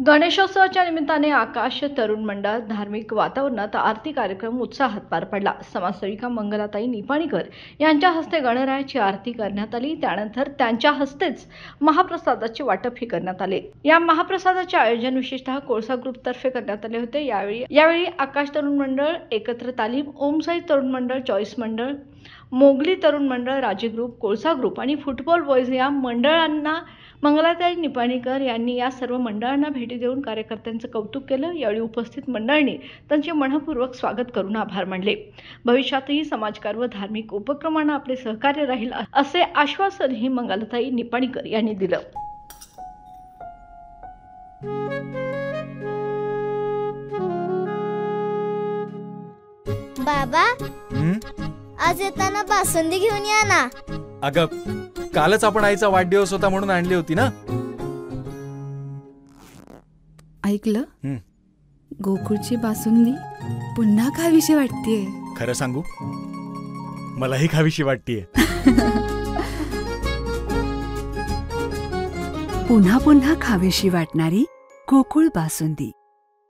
गणेशोत्सवाच्या निमित्ताने आकाश तरुण मंडळ धार्मिक वातावरणात आरती कार्यक्रम उत्साहात पार पडला। समाजसेविका मंगलाताई निपाणीकर यांच्या हस्ते गणरायाची आरती करण्यात आली। त्यानंतर त्यांच्या हस्तेच महाप्रसादाचे वाटपही करण्यात आले। या महाप्रसादाचे आयोजन विशेषतः कोळसा ग्रुप तर्फे करण्यात आले होते। यावेळी आकाश तरुण मंडळ, एकत्र तालीम, ओम साई तरुण मंडळ, चॉईस मंडळ, मोगली तरुण मंडळ, राजे ग्रुप, कोळसा ग्रुप आणि फुटबॉल बॉयज या मंडळांना मंगलाताई निपाणीकर यांनी या सर्व मंडळांना भेटी देऊन कार्यकर्त्यांचं कौतुक केलं। यावेळी उपस्थित मंडळांनी त्यांचे मनपूर्वक स्वागत करून आभार मानले। भविष्यातही समाजकार्य व धार्मिक उपक्रमांना आपले सहकार्य राहील असे आश्वासनही मंगलाताई निपाणीकर यांनी दिलं। बाबा, आज येताना बासुंदी घेऊन या ना। अगं, कालच आपण आईचा वाढदिवस होता म्हणून आणली होती ना। ऐकलं, गोकुळची बासुंदी पुन्हा खावीशी वाटतेय। खरं सांगू, मलाही खावीशी वाटतेय। पुन्हा पुन्हा खावीशी वाटणारी गोकुळ बासुंदी।